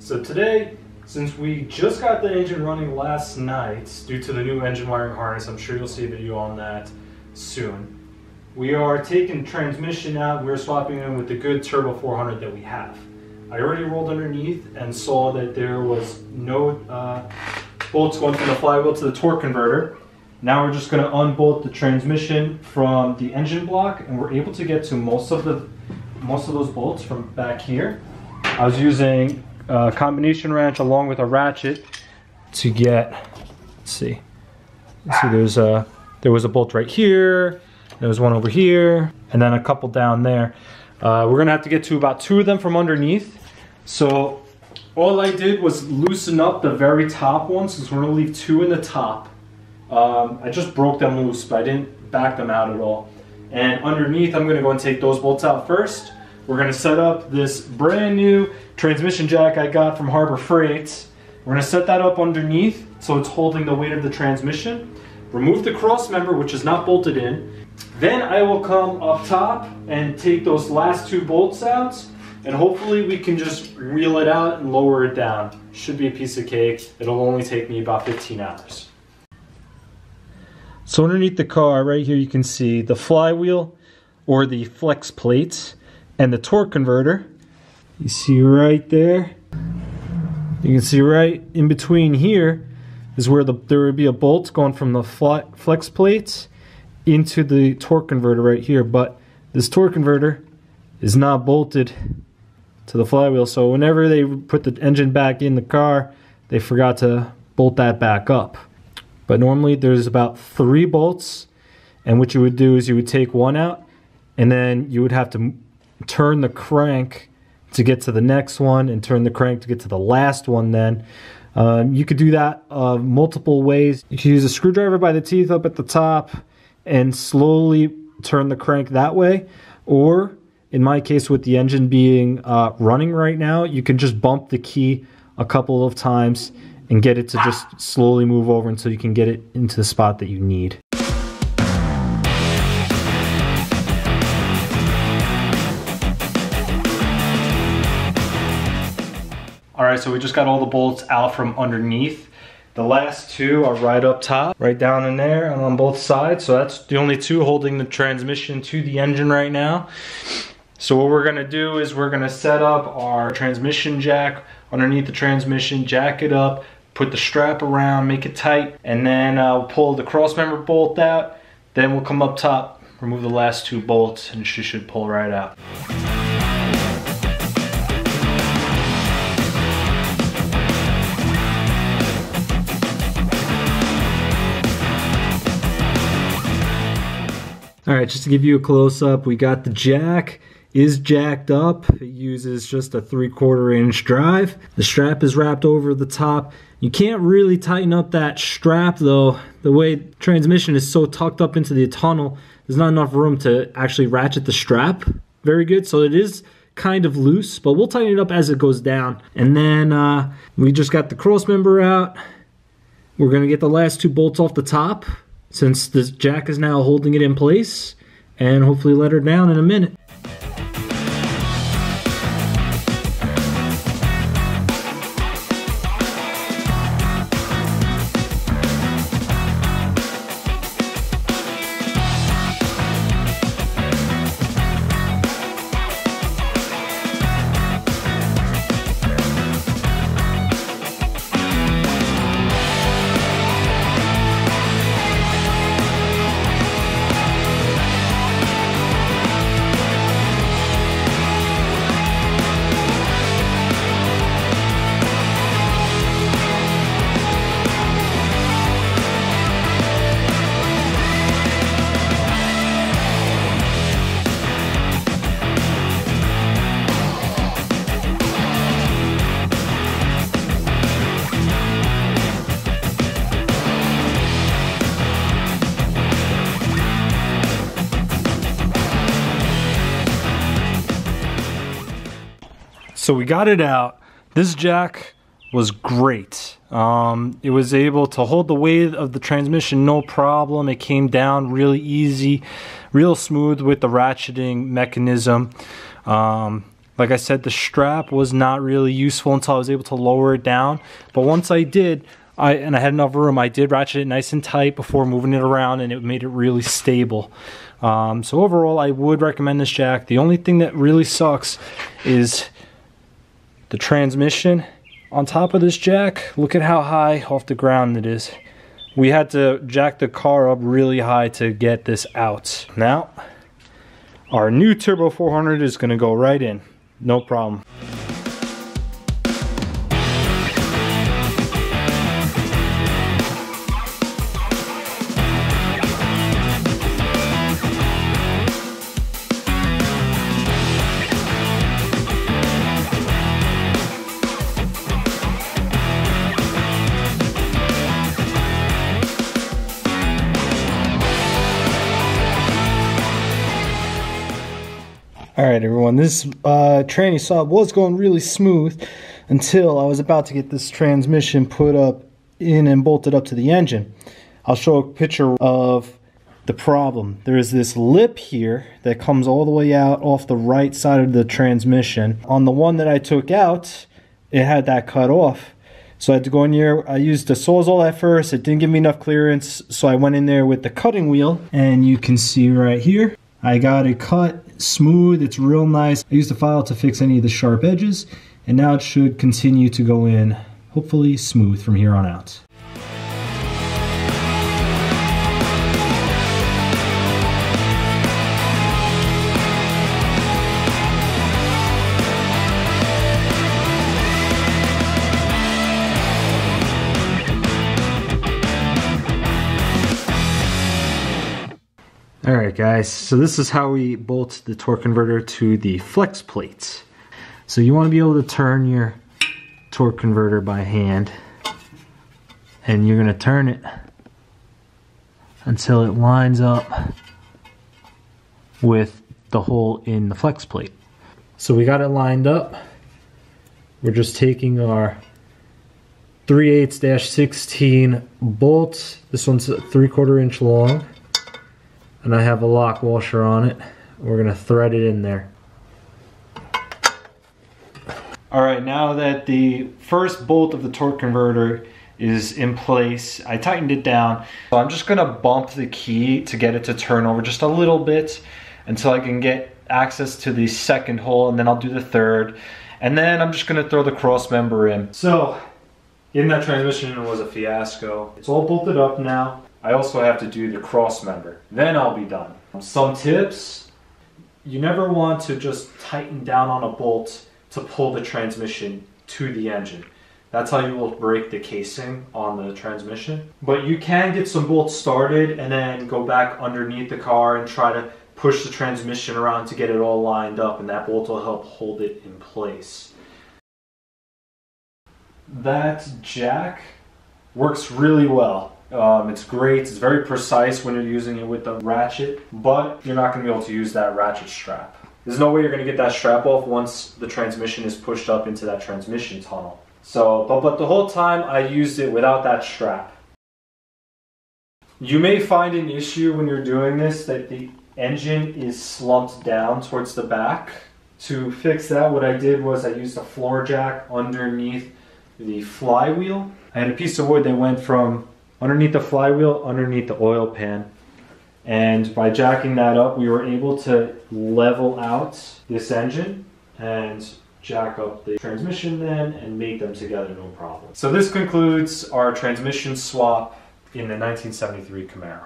So today, since we just got the engine running last night due to the new engine wiring harness, I'm sure you'll see a video on that soon. We are taking transmission out. We're swapping in with the good Turbo 400 that we have. I already rolled underneath and saw that there was no bolts going from the flywheel to the torque converter. Now we're just going to unbolt the transmission from the engine block, and we're able to get to most of those bolts from back here. I was using a combination wrench along with a ratchet to get, let's see, there was a bolt right here, there was one over here, and then a couple down there. We're gonna have to get to about 2 of them from underneath. So all I did was loosen up the very top ones, because we're gonna leave 2 in the top. I just broke them loose, but I didn't back them out at all. And underneath, I'm gonna go and take those bolts out first. We're gonna set up this brand new transmission jack I got from Harbor Freight. We're gonna set that up underneath so it's holding the weight of the transmission. Remove the cross member, which is not bolted in. Then I will come up top and take those last 2 bolts out, and hopefully we can just reel it out and lower it down. Should be a piece of cake. It'll only take me about 15 hours. So underneath the car, right here, you can see the flywheel or the flex plates and the torque converter. You see right there. You can see right in between here is where there would be a bolt going from the flex plates into the torque converter right here. But this torque converter is not bolted to the flywheel. So whenever they put the engine back in the car, they forgot to bolt that back up. But normally there's about 3 bolts, and what you would do is you would take one out, and then you would have to turn the crank to get to the next one, and turn the crank to get to the last one. Then you could do that multiple ways. You can use a screwdriver by the teeth up at the top and slowly turn the crank that way, or in my case, with the engine being running right now, you can just bump the key a couple of times and get it to just slowly move over until you can get it into the spot that you need. Alright, so we just got all the bolts out from underneath. The last 2 are right up top, right down in there and on both sides. So that's the only 2 holding the transmission to the engine right now. So what we're gonna do is we're gonna set up our transmission jack underneath the transmission, jack it up, put the strap around, make it tight, and then we'll pull the cross member bolt out. Then we'll come up top, remove the last 2 bolts, and she should pull right out. Alright, just to give you a close-up, we got the jack is jacked up. It uses just a 3/4 inch drive. The strap is wrapped over the top. You can't really tighten up that strap though. The way the transmission is so tucked up into the tunnel, there's not enough room to actually ratchet the strap very good. So it is kind of loose, but we'll tighten it up as it goes down. And then we just got the cross member out. We're gonna get the last 2 bolts off the top, since this jack is now holding it in place, and hopefully let her down in a minute. So we got it out. This jack was great. It was able to hold the weight of the transmission no problem. It came down really easy, real smooth with the ratcheting mechanism. Like I said, the strap was not really useful until I was able to lower it down. But once I did, and I had enough room, I did ratchet it nice and tight before moving it around, and it made it really stable. So overall, I would recommend this jack. The only thing that really sucks is the transmission on top of this jack. Look at how high off the ground it is. We had to jack the car up really high to get this out. Now, our new Turbo 400 is going to go right in. No problem. Alright everyone, this train you saw was going really smooth until I was about to get this transmission put up in and bolted up to the engine. I'll show a picture of the problem. There is this lip here that comes all the way out off the right side of the transmission. On the one that I took out, it had that cut off. So I had to go in here. I used the Sawzall at first. It didn't give me enough clearance, so I went in there with the cutting wheel. And you can see right here, I got it cut smooth. It's real nice. I used the file to fix any of the sharp edges, and now it should continue to go in, hopefully smooth from here on out. Alright guys, so this is how we bolt the torque converter to the flex plates. So you want to be able to turn your torque converter by hand, and you're going to turn it until it lines up with the hole in the flex plate. So we got it lined up. We're just taking our 3/8-16 bolt. This one's a 3/4 inch long. And I have a lock washer on it. We're gonna thread it in there. All right, now that the first bolt of the torque converter is in place, I tightened it down. So I'm just gonna bump the key to get it to turn over just a little bit until I can get access to the second hole, and then I'll do the third. And then I'm just gonna throw the cross member in. So, getting that transmission was a fiasco. It's all bolted up now. I also have to do the cross member. Then I'll be done. Some tips: you never want to just tighten down on a bolt to pull the transmission to the engine. That's how you will break the casing on the transmission. But you can get some bolts started and then go back underneath the car and try to push the transmission around to get it all lined up, and that bolt will help hold it in place. That jack works really well. It's great. It's very precise when you're using it with the ratchet, but you're not going to be able to use that ratchet strap. There's no way you're going to get that strap off once the transmission is pushed up into that transmission tunnel. So, but the whole time I used it without that strap. You may find an issue when you're doing this that the engine is slumped down towards the back. To fix that, what I did was I used a floor jack underneath the flywheel. I had a piece of wood that went from underneath the flywheel, underneath the oil pan. And by jacking that up, we were able to level out this engine and jack up the transmission then and mate them together, no problem. So this concludes our transmission swap in the 1973 Camaro.